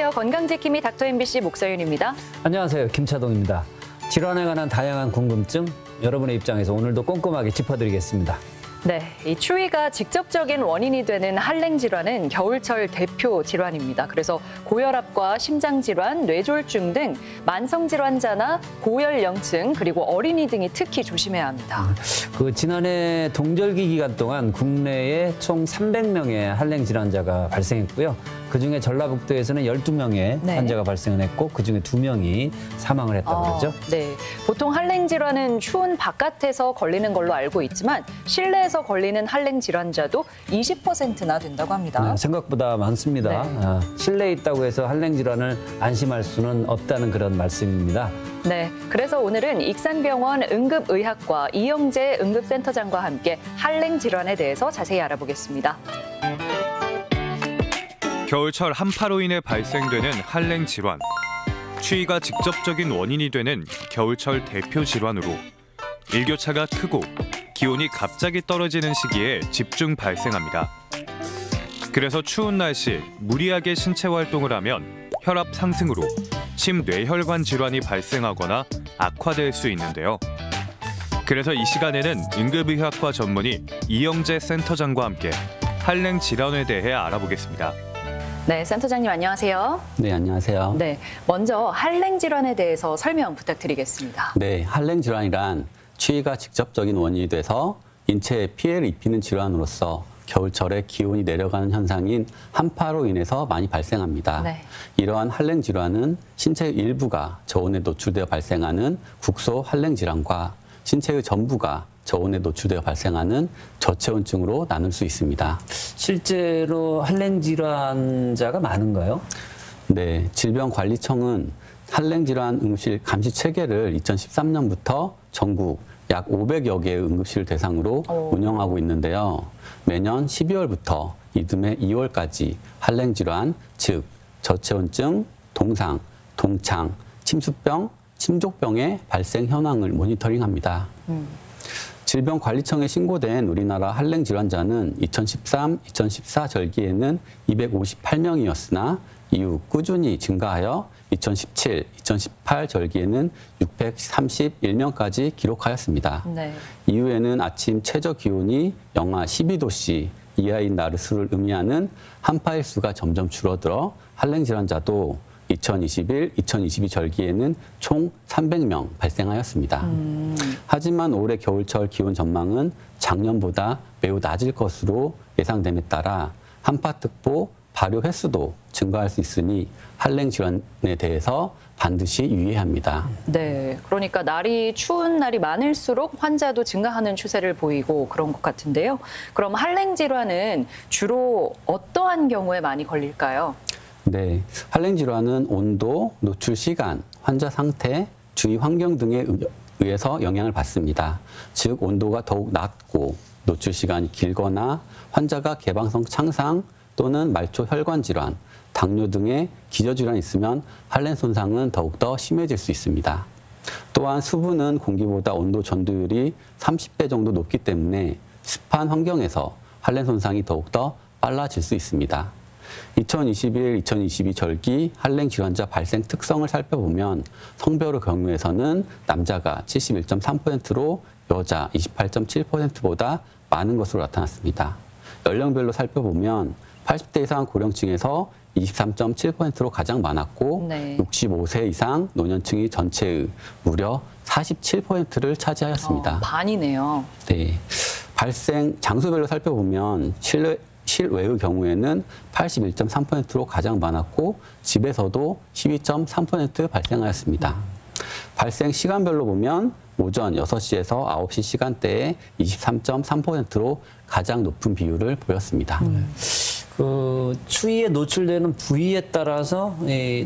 안녕하세요. 건강지킴이 닥터 MBC 목서윤입니다. 안녕하세요. 김차동입니다. 질환에 관한 다양한 궁금증, 여러분의 입장에서 오늘도 꼼꼼하게 짚어드리겠습니다. 네, 이 추위가 직접적인 원인이 되는 한랭 질환은 겨울철 대표 질환입니다. 그래서 고혈압과 심장 질환, 뇌졸중 등 만성 질환자나 고연령층 그리고 어린이 등이 특히 조심해야 합니다. 지난해 동절기 기간 동안 국내에 총 300명의 한랭 질환자가 발생했고요. 그중에 전라북도에서는 12명의 환자가 발생을 했고 그중에 2명이 사망을 했다고 그러죠. 네, 보통 한랭 질환은 추운 바깥에서 걸리는 걸로 알고 있지만 실내에서 걸리는 한랭 질환자도 20%나 된다고 합니다. 네, 생각보다 많습니다. 네. 실내에 있다고 해서 한랭 질환을 안심할 수는 없다는 그런 말씀입니다. 네, 그래서 오늘은 익산병원 응급의학과 이영재 응급센터장과 함께 한랭 질환에 대해서 자세히 알아보겠습니다. 겨울철 한파로 인해 발생되는 한랭 질환. 추위가 직접적인 원인이 되는 겨울철 대표 질환으로 일교차가 크고 기온이 갑자기 떨어지는 시기에 집중 발생합니다. 그래서 추운 날씨 무리하게 신체 활동을 하면 혈압 상승으로 심뇌혈관 질환이 발생하거나 악화될 수 있는데요. 그래서 이 시간에는 응급의학과 전문의 이영재 센터장과 함께 한랭 질환에 대해 알아보겠습니다. 네, 센터장님 안녕하세요. 네, 안녕하세요. 네, 먼저 한랭 질환에 대해서 설명 부탁드리겠습니다. 네, 한랭 질환이란 추위가 직접적인 원인이 돼서 인체에 피해를 입히는 질환으로서 겨울철에 기온이 내려가는 현상인 한파로 인해서 많이 발생합니다. 네. 이러한 한랭 질환은 신체의 일부가 저온에 노출되어 발생하는 국소 한랭 질환과 신체의 전부가 저온에 노출되어 발생하는 저체온증으로 나눌 수 있습니다. 실제로 한랭 질환자가 많은가요? 네, 질병관리청은 한랭 질환 응급실 감시 체계를 2013년부터 전국 약 500여 개의 응급실 대상으로 운영하고 있는데요. 매년 12월부터 이듬해 2월까지 한랭 질환, 즉 저체온증, 동상, 동창, 침수병, 침족병의 발생 현황을 모니터링합니다. 질병관리청에 신고된 우리나라 한랭 질환자는 2013, 2014 절기에는 258명이었으나 이후 꾸준히 증가하여 2017, 2018 절기에는 631명까지 기록하였습니다. 네. 이후에는 아침 최저 기온이 영하 12도씨 이하인 날수를 의미하는 한파일수가 점점 줄어들어 한랭 질환자도 2021, 2022 절기에는 총 300명 발생하였습니다. 하지만 올해 겨울철 기온 전망은 작년보다 매우 낮을 것으로 예상됨에 따라 한파특보 발효 횟수도 증가할 수 있으니 한랭 질환에 대해서 반드시 유의해야 합니다. 네, 그러니까 날이 추운 날이 많을수록 환자도 증가하는 추세를 보이고 그런 것 같은데요. 그럼 한랭 질환은 주로 어떠한 경우에 많이 걸릴까요? 네, 한랭 질환은 온도, 노출 시간, 환자 상태, 주위 환경 등에 의해서 영향을 받습니다. 즉 온도가 더욱 낮고 노출 시간이 길거나 환자가 개방성 창상 또는 말초 혈관 질환, 당뇨 등의 기저질환이 있으면 한랭 손상은 더욱더 심해질 수 있습니다. 또한 수분은 공기보다 온도 전도율이 30배 정도 높기 때문에 습한 환경에서 한랭 손상이 더욱더 빨라질 수 있습니다. 2021, 2022 절기 한랭 질환자 발생 특성을 살펴보면 성별의 경우에서는 남자가 71.3%로 여자 28.7%보다 많은 것으로 나타났습니다. 연령별로 살펴보면 80대 이상 고령층에서 23.7%로 가장 많았고 65세 이상 노년층이 전체의 무려 47%를 차지하였습니다. 반이네요. 네, 발생 장소별로 살펴보면 실외의 경우에는 81.3%로 가장 많았고 집에서도 12.3% 발생하였습니다. 발생 시간별로 보면 오전 6시에서 9시 시간대에 23.3%로 가장 높은 비율을 보였습니다. 추위에 노출되는 부위에 따라서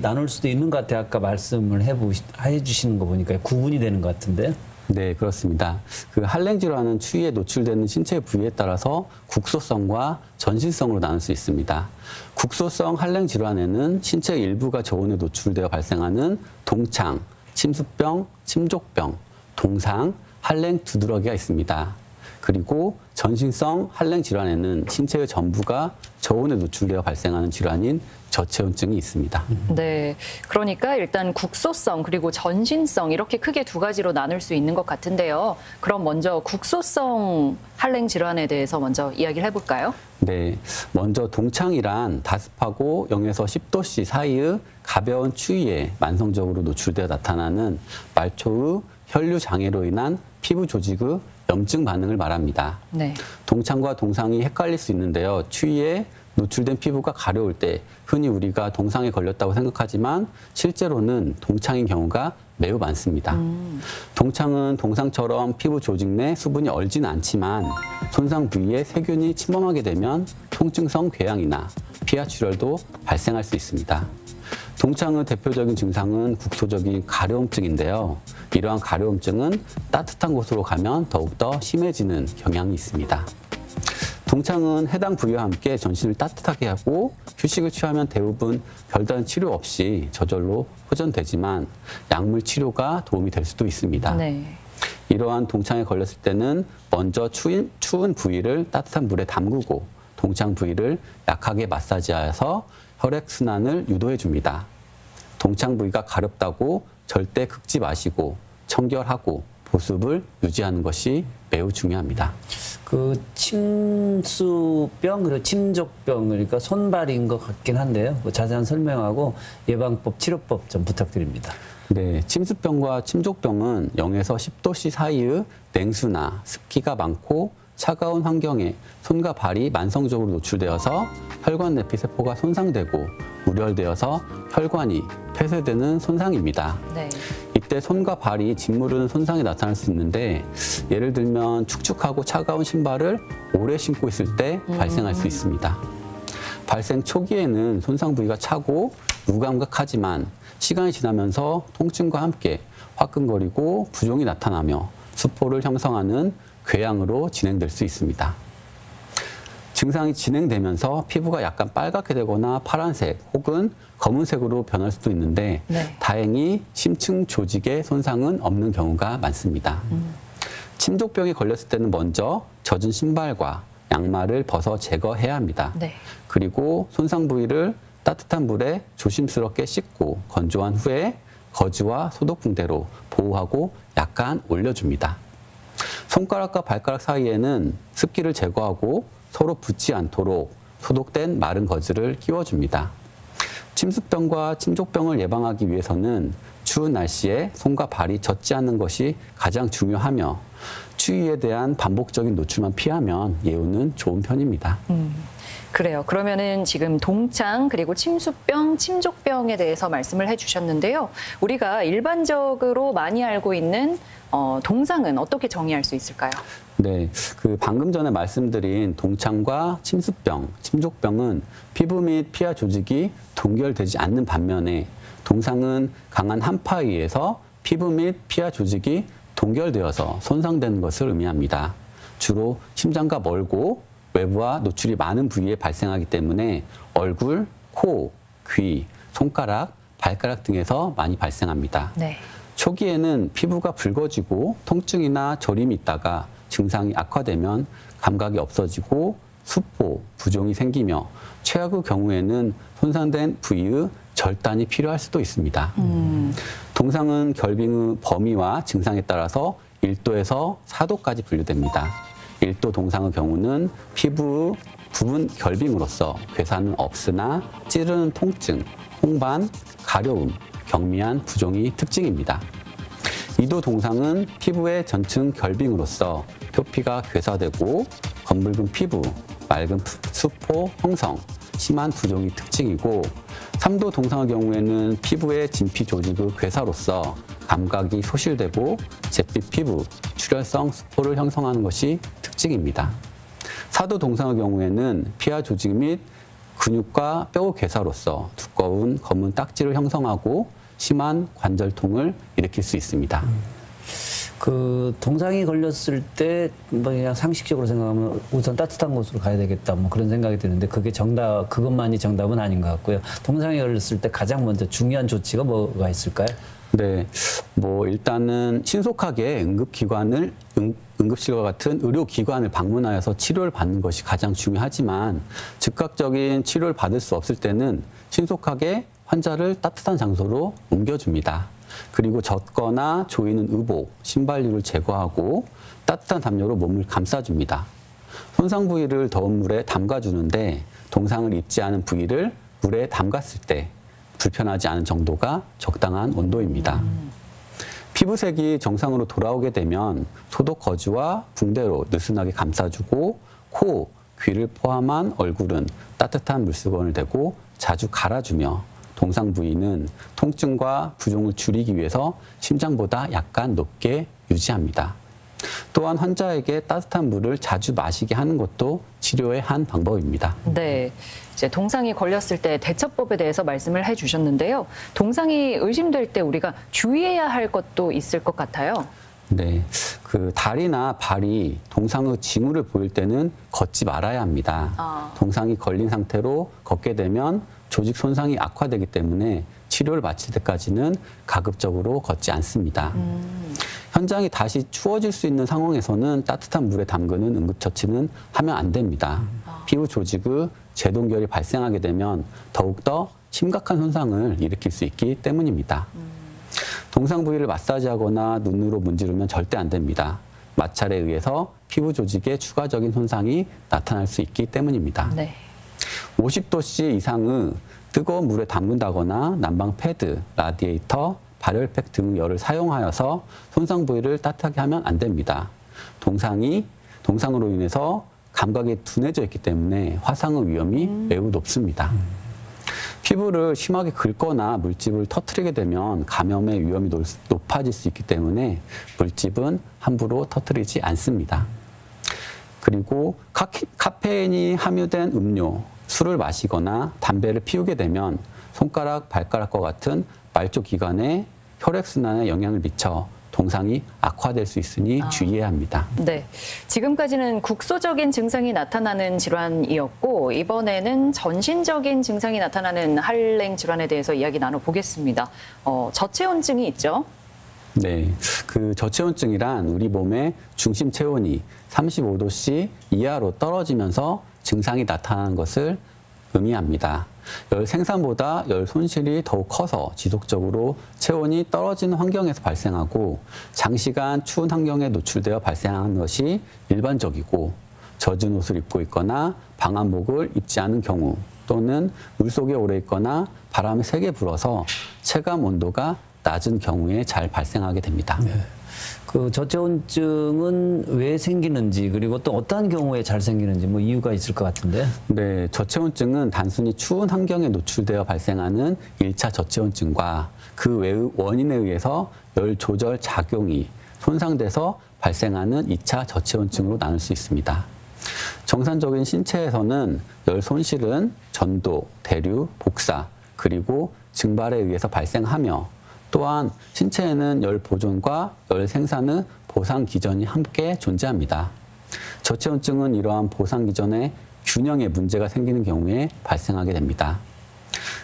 나눌 수도 있는 것 같아요. 아까 말씀을 해주시는 거 보니까 구분이 되는 것 같은데. 네, 그렇습니다. 한랭 질환은 추위에 노출되는 신체 부위에 따라서 국소성과 전신성으로 나눌 수 있습니다. 국소성 한랭 질환에는 신체 일부가 저온에 노출되어 발생하는 동창, 침수병, 침족병, 동상, 한랭 두드러기가 있습니다. 그리고 전신성 한랭 질환에는 신체의 전부가 저온에 노출되어 발생하는 질환인 저체온증이 있습니다. 네, 그러니까 일단 국소성 그리고 전신성 이렇게 크게 두 가지로 나눌 수 있는 것 같은데요. 그럼 먼저 국소성 한랭 질환에 대해서 먼저 이야기를 해볼까요? 네, 먼저 동창이란 다습하고 0에서 10도씨 사이의 가벼운 추위에 만성적으로 노출되어 나타나는 말초의 혈류 장애로 인한 피부 조직의 염증 반응을 말합니다. 네. 동창과 동상이 헷갈릴 수 있는데요. 추위에 노출된 피부가 가려울 때 흔히 우리가 동상에 걸렸다고 생각하지만 실제로는 동창인 경우가 매우 많습니다. 동창은 동상처럼 피부 조직 내 수분이 얼지는 않지만 손상 부위에 세균이 침범하게 되면 통증성 궤양이나 피하 출혈도 발생할 수 있습니다. 동창의 대표적인 증상은 국소적인 가려움증인데요. 이러한 가려움증은 따뜻한 곳으로 가면 더욱더 심해지는 경향이 있습니다. 동창은 해당 부위와 함께 전신을 따뜻하게 하고 휴식을 취하면 대부분 별다른 치료 없이 저절로 호전되지만 약물 치료가 도움이 될 수도 있습니다. 네. 이러한 동창에 걸렸을 때는 먼저 추운 부위를 따뜻한 물에 담그고 동창 부위를 약하게 마사지하여서 혈액순환을 유도해 줍니다. 동창 부위가 가렵다고 절대 긁지 마시고 청결하고 보습을 유지하는 것이 매우 중요합니다. 그 침수병 그리고 침족병 그러니까 손발인 것 같긴 한데요. 뭐 자세한 설명하고 예방법, 치료법 좀 부탁드립니다. 네, 침수병과 침족병은 0에서 10도씨 사이의 냉수나 습기가 많고 차가운 환경에 손과 발이 만성적으로 노출되어서 혈관 내피 세포가 손상되고 우열되어서 혈관이 폐쇄되는 손상입니다. 네. 이때 손과 발이 짓무르는 손상이 나타날 수 있는데 예를 들면 축축하고 차가운 신발을 오래 신고 있을 때 발생할 수 있습니다. 발생 초기에는 손상 부위가 차고 무감각하지만 시간이 지나면서 통증과 함께 화끈거리고 부종이 나타나며 수포를 형성하는 궤양으로 진행될 수 있습니다. 증상이 진행되면서 피부가 약간 빨갛게 되거나 파란색 혹은 검은색으로 변할 수도 있는데 네. 다행히 심층 조직의 손상은 없는 경우가 많습니다. 침족병에 걸렸을 때는 먼저 젖은 신발과 양말을 벗어 제거해야 합니다. 네. 그리고 손상 부위를 따뜻한 물에 조심스럽게 씻고 건조한 후에 거즈와 소독 붕대로 보호하고 약간 올려줍니다. 손가락과 발가락 사이에는 습기를 제거하고 서로 붙지 않도록 소독된 마른 거즈를 끼워줍니다. 침수병과 침족병을 예방하기 위해서는 추운 날씨에 손과 발이 젖지 않는 것이 가장 중요하며 추위에 대한 반복적인 노출만 피하면 예후는 좋은 편입니다. 그래요. 그러면은 지금 동창 그리고 침수병, 침족병에 대해서 말씀을 해주셨는데요. 우리가 일반적으로 많이 알고 있는 동상은 어떻게 정의할 수 있을까요? 네, 방금 전에 말씀드린 동창과 침수병, 침족병은 피부 및 피하 조직이 동결되지 않는 반면에 동상은 강한 한파에 의해서 피부 및 피하 조직이 동결되어서 손상되는 것을 의미합니다. 주로 심장과 멀고 외부와 노출이 많은 부위에 발생하기 때문에 얼굴, 코, 귀, 손가락, 발가락 등에서 많이 발생합니다. 네. 초기에는 피부가 붉어지고 통증이나 저림이 있다가 증상이 악화되면 감각이 없어지고 수포, 부종이 생기며 최악의 경우에는 손상된 부위의 절단이 필요할 수도 있습니다. 동상은 결빙의 범위와 증상에 따라서 1도에서 4도까지 분류됩니다. 1도 동상의 경우는 피부 부분 결빙으로서 괴사는 없으나 찌르는 통증, 홍반, 가려움, 경미한 부종이 특징입니다. 2도 동상은 피부의 전층 결빙으로서 표피가 괴사되고 검붉은 피부, 맑은 수포 형성, 심한 부종이 특징이고 3도 동상의 경우에는 피부의 진피 조직의 괴사로서 감각이 소실되고 잿빛 피부, 출혈성 수포를 형성하는 것이 특징입니다. 4도 동상의 경우에는 피하 조직 및 근육과 뼈의 괴사로서 두꺼운 검은 딱지를 형성하고 심한 관절통을 일으킬 수 있습니다. 그 동상이 걸렸을 때 뭐 그냥 상식적으로 생각하면 우선 따뜻한 곳으로 가야 되겠다 뭐 그런 생각이 드는데 그것만이 정답은 아닌 것 같고요. 동상이 걸렸을 때 가장 먼저 중요한 조치가 뭐가 있을까요? 네, 뭐 일단은 신속하게 응급실과 같은 의료기관을 방문하여서 치료를 받는 것이 가장 중요하지만 즉각적인 치료를 받을 수 없을 때는 신속하게 환자를 따뜻한 장소로 옮겨줍니다. 그리고 젖거나 조이는 의복, 신발류를 제거하고 따뜻한 담요로 몸을 감싸줍니다. 손상 부위를 더운 물에 담가주는데 동상을 입지 않은 부위를 물에 담갔을 때 불편하지 않은 정도가 적당한 온도입니다. 피부색이 정상으로 돌아오게 되면 소독 거즈와 붕대로 느슨하게 감싸주고 코, 귀를 포함한 얼굴은 따뜻한 물수건을 대고 자주 갈아주며 동상 부위는 통증과 부종을 줄이기 위해서 심장보다 약간 높게 유지합니다. 또한 환자에게 따뜻한 물을 자주 마시게 하는 것도 치료의 한 방법입니다. 네, 이제 동상이 걸렸을 때 대처법에 대해서 말씀을 해주셨는데요. 동상이 의심될 때 우리가 주의해야 할 것도 있을 것 같아요. 네, 그 다리나 발이 동상의 징후를 보일 때는 걷지 말아야 합니다. 동상이 걸린 상태로 걷게 되면 조직 손상이 악화되기 때문에 치료를 마칠 때까지는 가급적으로 걷지 않습니다. 현장이 다시 추워질 수 있는 상황에서는 따뜻한 물에 담그는 응급처치는 하면 안 됩니다. 피부 조직의 재동결이 발생하게 되면 더욱더 심각한 손상을 일으킬 수 있기 때문입니다. 동상 부위를 마사지하거나 눈으로 문지르면 절대 안 됩니다. 마찰에 의해서 피부 조직에 추가적인 손상이 나타날 수 있기 때문입니다. 네. 50도씨 이상의 뜨거운 물에 담근다거나 난방 패드, 라디에이터, 발열팩 등 열을 사용하여서 손상 부위를 따뜻하게 하면 안 됩니다. 동상으로 인해서 감각이 둔해져 있기 때문에 화상의 위험이 매우 높습니다. 피부를 심하게 긁거나 물집을 터뜨리게 되면 감염의 위험이 높아질 수 있기 때문에 물집은 함부로 터뜨리지 않습니다. 그리고 카페인이 함유된 음료, 술을 마시거나 담배를 피우게 되면 손가락, 발가락과 같은 말초 기관에 혈액순환에 영향을 미쳐 동상이 악화될 수 있으니 주의해야 합니다. 네, 지금까지는 국소적인 증상이 나타나는 질환이었고 이번에는 전신적인 증상이 나타나는 한랭 질환에 대해서 이야기 나눠보겠습니다. 저체온증이 있죠? 네, 그 저체온증이란 우리 몸의 중심 체온이 35도씨 이하로 떨어지면서 증상이 나타나는 것을 의미합니다. 열 생산보다 열 손실이 더욱 커서 지속적으로 체온이 떨어지는 환경에서 발생하고 장시간 추운 환경에 노출되어 발생하는 것이 일반적이고 젖은 옷을 입고 있거나 방한복을 입지 않은 경우 또는 물속에 오래 있거나 바람이 세게 불어서 체감 온도가 낮은 경우에 잘 발생하게 됩니다. 네. 그 저체온증은 왜 생기는지 그리고 또 어떠한 경우에 잘 생기는지 뭐 이유가 있을 것 같은데. 네, 저체온증은 단순히 추운 환경에 노출되어 발생하는 1차 저체온증과 그 외의 원인에 의해서 열 조절 작용이 손상돼서 발생하는 2차 저체온증으로 나눌 수 있습니다. 정상적인 신체에서는 열 손실은 전도, 대류, 복사, 그리고 증발에 의해서 발생하며 또한 신체에는 열 보존과 열 생산의 보상 기전이 함께 존재합니다. 저체온증은 이러한 보상 기전의 균형에 문제가 생기는 경우에 발생하게 됩니다.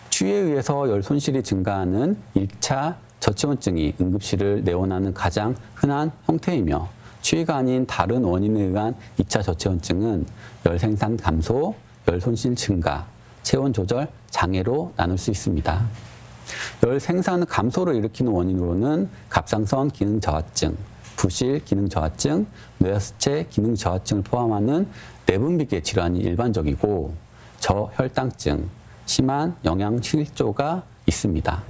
추위에 의해서 열 손실이 증가하는 1차 저체온증이 응급실을 내원하는 가장 흔한 형태이며 추위가 아닌 다른 원인에 의한 2차 저체온증은 열 생산 감소, 열 손실 증가, 체온 조절 장애로 나눌 수 있습니다. 열 생산 감소를 일으키는 원인으로는 갑상선 기능 저하증, 부실 기능 저하증, 뇌하수체 기능 저하증을 포함하는 내분비계 질환이 일반적이고 저혈당증, 심한 영양실조가 있습니다.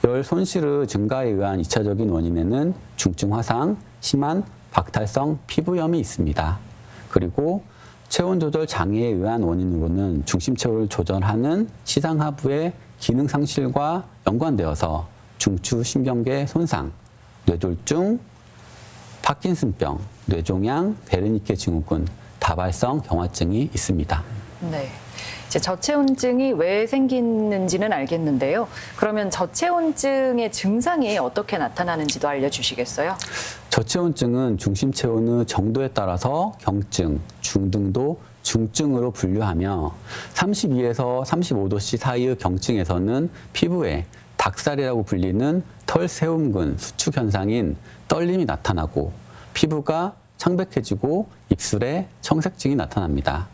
열 손실의 증가에 의한 2차적인 원인에는 중증 화상, 심한 박탈성 피부염이 있습니다. 그리고 체온 조절 장애에 의한 원인으로는 중심 체온을 조절하는 시상하부의 기능 상실과 연관되어서 중추 신경계 손상, 뇌졸중, 파킨슨병, 뇌종양, 베르니케 증후군, 다발성 경화증이 있습니다. 네. 이제 저체온증이 왜 생기는지는 알겠는데요. 그러면 저체온증의 증상이 어떻게 나타나는지도 알려주시겠어요? 저체온증은 중심 체온의 정도에 따라서 경증, 중등도, 중증으로 분류하며 32에서 35도씨 사이의 경증에서는 피부에 닭살이라고 불리는 털세움근 수축 현상인 떨림이 나타나고 피부가 창백해지고 입술에 청색증이 나타납니다.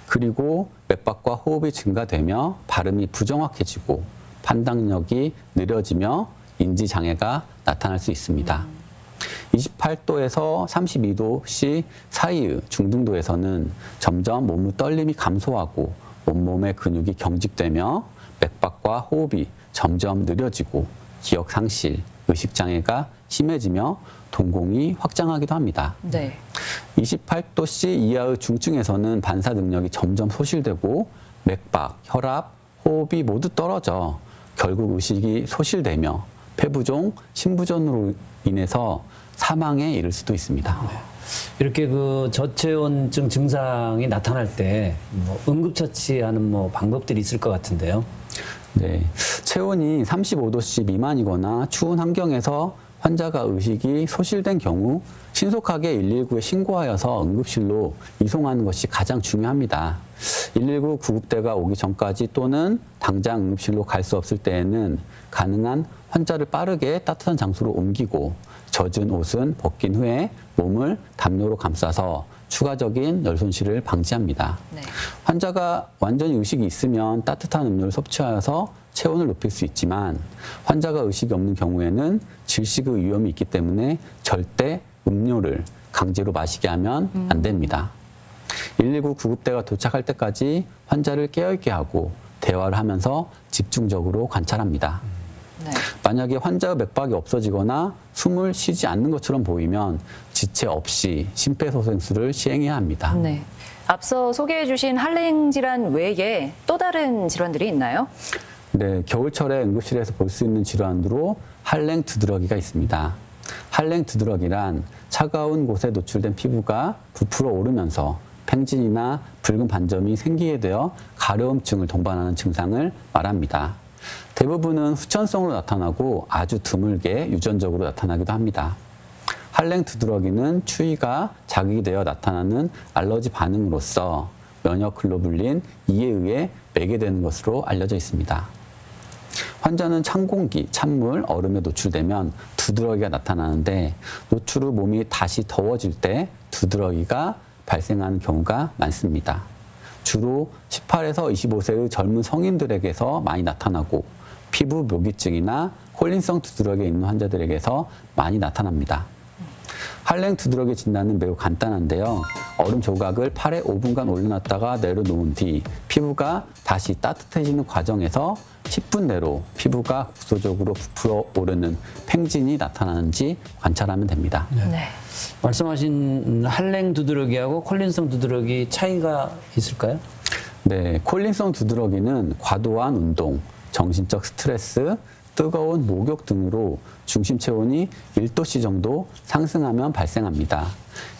그리고 맥박과 호흡이 증가되며 발음이 부정확해지고 판단력이 느려지며 인지장애가 나타날 수 있습니다. 28도에서 32도씨 사이의 중등도에서는 점점 몸의 떨림이 감소하고 온몸의 근육이 경직되며 맥박과 호흡이 점점 느려지고 기억 상실, 의식 장애가 심해지며 동공이 확장하기도 합니다. 네. 28도씨 이하의 중증에서는 반사 능력이 점점 소실되고 맥박, 혈압, 호흡이 모두 떨어져 결국 의식이 소실되며 폐부종, 심부전으로 인해서 사망에 이를 수도 있습니다. 이렇게 그 저체온증 증상이 나타날 때 뭐 응급처치하는 뭐 방법들이 있을 것 같은데요. 네, 체온이 35도씨 미만이거나 추운 환경에서 환자가 의식이 소실된 경우 신속하게 119에 신고하여서 응급실로 이송하는 것이 가장 중요합니다. 119 구급대가 오기 전까지 또는 당장 응급실로 갈 수 없을 때에는 가능한 환자를 빠르게 따뜻한 장소로 옮기고 젖은 옷은 벗긴 후에 몸을 담요로 감싸서 추가적인 열 손실을 방지합니다. 네. 환자가 완전히 의식이 있으면 따뜻한 음료를 섭취하여서 체온을 높일 수 있지만 환자가 의식이 없는 경우에는 질식의 위험이 있기 때문에 절대 음료를 강제로 마시게 하면 안 됩니다. 119 구급대가 도착할 때까지 환자를 깨어있게 하고 대화를 하면서 집중적으로 관찰합니다. 네. 만약에 환자의 맥박이 없어지거나 숨을 쉬지 않는 것처럼 보이면 지체 없이 심폐소생술을 시행해야 합니다. 네. 앞서 소개해 주신 할랭 질환 외에 또 다른 질환들이 있나요? 네, 겨울철에 응급실에서 볼 수 있는 질환으로 할랭 두드러기가 있습니다. 할랭 두드러기란 차가운 곳에 노출된 피부가 부풀어 오르면서 팽진이나 붉은 반점이 생기게 되어 가려움증을 동반하는 증상을 말합니다. 대부분은 후천성으로 나타나고 아주 드물게 유전적으로 나타나기도 합니다. 할랭 두드러기는 추위가 자극이 되어 나타나는 알러지 반응으로서 면역 글로불린 E에 의해 매개되는 것으로 알려져 있습니다. 환자는 찬 공기, 찬물, 얼음에 노출되면 두드러기가 나타나는데 노출 후 몸이 다시 더워질 때 두드러기가 발생하는 경우가 많습니다. 주로 18에서 25세의 젊은 성인들에게서 많이 나타나고 피부 묘기증이나 콜린성 두드러기에 있는 환자들에게서 많이 나타납니다. 할랭 두드러기 진단은 매우 간단한데요. 얼음 조각을 팔에 5분간 올려놨다가 내려놓은 뒤 피부가 다시 따뜻해지는 과정에서 10분 내로 피부가 국소적으로 부풀어 오르는 팽진이 나타나는지 관찰하면 됩니다. 네. 말씀하신 할랭 두드러기하고 콜린성 두드러기 차이가 있을까요? 네, 콜린성 두드러기는 과도한 운동, 정신적 스트레스, 뜨거운 목욕 등으로 중심 체온이 1도씨 정도 상승하면 발생합니다.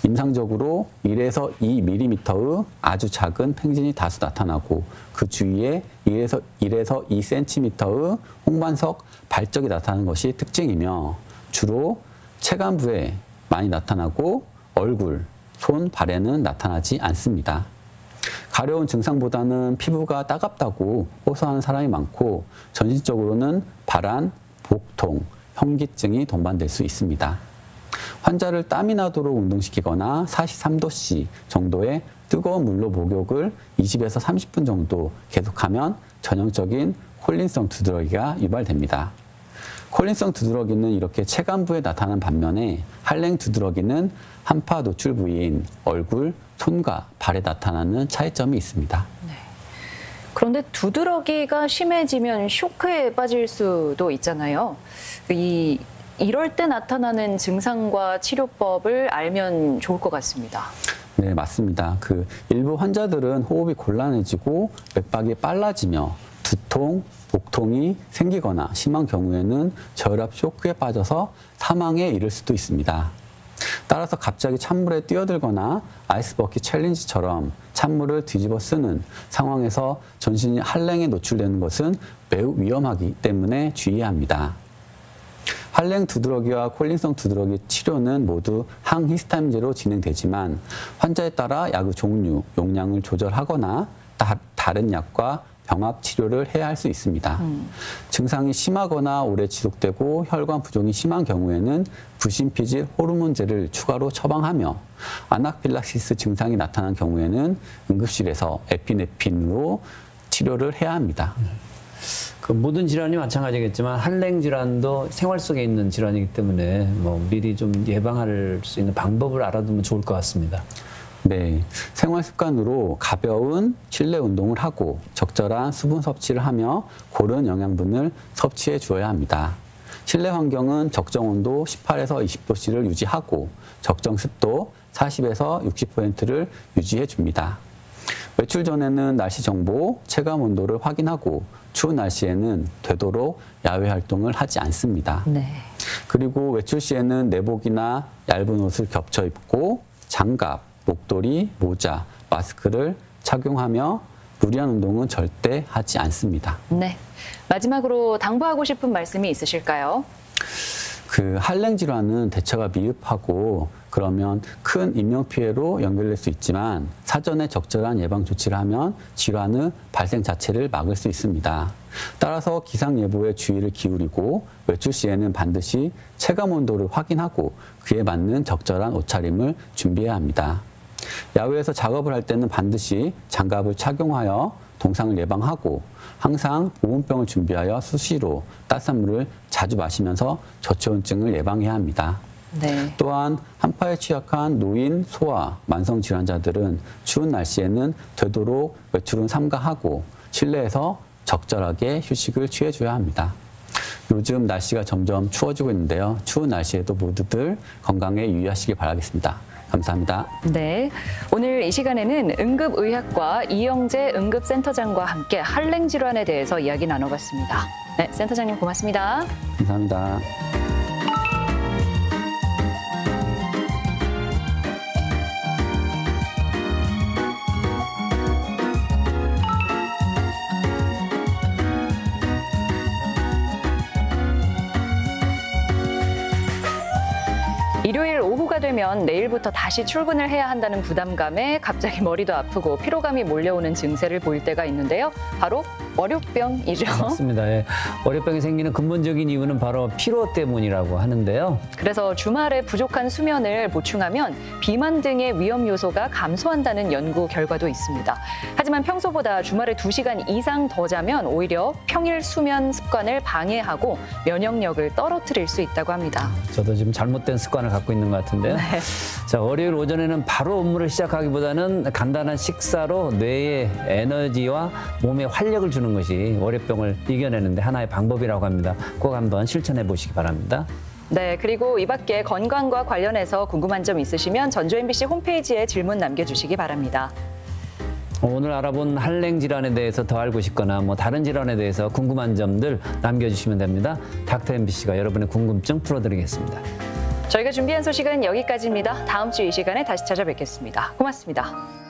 임상적으로 1에서 2mm의 아주 작은 팽진이 다수 나타나고 그 주위에 1에서 2cm의 홍반석 발적이 나타나는 것이 특징이며 주로 체간부에 많이 나타나고 얼굴, 손, 발에는 나타나지 않습니다. 가려운 증상보다는 피부가 따갑다고 호소하는 사람이 많고 전신적으로는 발한, 복통, 현기증이 동반될 수 있습니다. 환자를 땀이 나도록 운동시키거나 43도씨 정도의 뜨거운 물로 목욕을 20에서 30분 정도 계속하면 전형적인 콜린성 두드러기가 유발됩니다. 콜린성 두드러기는 이렇게 체간부에 나타나는 반면에 할랭 두드러기는 한파 노출 부위인 얼굴, 손과 발에 나타나는 차이점이 있습니다. 네. 그런데 두드러기가 심해지면 쇼크에 빠질 수도 있잖아요. 이럴 때 나타나는 증상과 치료법을 알면 좋을 것 같습니다. 네, 맞습니다. 일부 환자들은 호흡이 곤란해지고 맥박이 빨라지며 두통, 복통이 생기거나 심한 경우에는 저혈압 쇼크에 빠져서 사망에 이를 수도 있습니다. 따라서 갑자기 찬물에 뛰어들거나 아이스버킷 챌린지처럼 찬물을 뒤집어 쓰는 상황에서 전신이 할랭에 노출되는 것은 매우 위험하기 때문에 주의해야 합니다. 한랭 두드러기와 콜린성 두드러기 치료는 모두 항히스타민제로 진행되지만 환자에 따라 약의 종류, 용량을 조절하거나 다른 약과 병합 치료를 해야 할 수 있습니다. 증상이 심하거나 오래 지속되고 혈관 부종이 심한 경우에는 부신피질 호르몬제를 추가로 처방하며 아나필락시스 증상이 나타난 경우에는 응급실에서 에피네핀으로 치료를 해야 합니다. 그 모든 질환이 마찬가지겠지만 한랭 질환도 생활 속에 있는 질환이기 때문에 뭐 미리 좀 예방할 수 있는 방법을 알아두면 좋을 것 같습니다. 네, 생활 습관으로 가벼운 실내 운동을 하고 적절한 수분 섭취를 하며 고른 영양분을 섭취해 주어야 합니다. 실내 환경은 적정 온도 18에서 20도씨를 유지하고 적정 습도 40에서 60%를 유지해 줍니다. 외출 전에는 날씨 정보, 체감 온도를 확인하고 추운 날씨에는 되도록 야외 활동을 하지 않습니다. 네. 그리고 외출 시에는 내복이나 얇은 옷을 겹쳐 입고 장갑, 목도리, 모자, 마스크를 착용하며 무리한 운동은 절대 하지 않습니다. 네. 마지막으로 당부하고 싶은 말씀이 있으실까요? 그 한랭 질환은 대처가 미흡하고 그러면 큰 인명피해로 연결될 수 있지만 사전에 적절한 예방 조치를 하면 질환의 발생 자체를 막을 수 있습니다. 따라서 기상예보에 주의를 기울이고 외출 시에는 반드시 체감 온도를 확인하고 그에 맞는 적절한 옷차림을 준비해야 합니다. 야외에서 작업을 할 때는 반드시 장갑을 착용하여 동상을 예방하고 항상 보온병을 준비하여 수시로 따뜻한 물을 자주 마시면서 저체온증을 예방해야 합니다. 네. 또한 한파에 취약한 노인, 소아, 만성 질환자들은 추운 날씨에는 되도록 외출은 삼가하고 실내에서 적절하게 휴식을 취해줘야 합니다. 요즘 날씨가 점점 추워지고 있는데요. 추운 날씨에도 모두들 건강에 유의하시기 바라겠습니다. 감사합니다. 네, 오늘 이 시간에는 응급의학과 이영재 응급센터장과 함께 한랭 질환에 대해서 이야기 나눠봤습니다. 네, 센터장님 고맙습니다. 감사합니다. 일요일 오후가 되면 내일부터 다시 출근을 해야 한다는 부담감에 갑자기 머리도 아프고 피로감이 몰려오는 증세를 보일 때가 있는데요. 바로 월요병이죠. 맞습니다. 예. 월요병이 생기는 근본적인 이유는 바로 피로 때문이라고 하는데요. 그래서 주말에 부족한 수면을 보충하면 비만 등의 위험 요소가 감소한다는 연구 결과도 있습니다. 하지만 평소보다 주말에 2시간 이상 더 자면 오히려 평일 수면 습관을 방해하고 면역력을 떨어뜨릴 수 있다고 합니다. 저도 지금 잘못된 습관을 갖고 있는 것 같은데요. 네. 자, 월요일 오전에는 바로 업무를 시작하기보다는 간단한 식사로 뇌에 에너지와 몸에 활력을 주는 것이 월요병을 이겨내는데 하나의 방법이라고 합니다. 꼭 한번 실천해 보시기 바랍니다. 네, 그리고 이 밖에 건강과 관련해서 궁금한 점 있으시면 전주 MBC 홈페이지에 질문 남겨주시기 바랍니다. 오늘 알아본 한랭 질환에 대해서 더 알고 싶거나 다른 질환에 대해서 궁금한 점들 남겨주시면 됩니다. 닥터 MBC가 여러분의 궁금증 풀어드리겠습니다. 저희가 준비한 소식은 여기까지입니다. 다음 주 이 시간에 다시 찾아뵙겠습니다. 고맙습니다.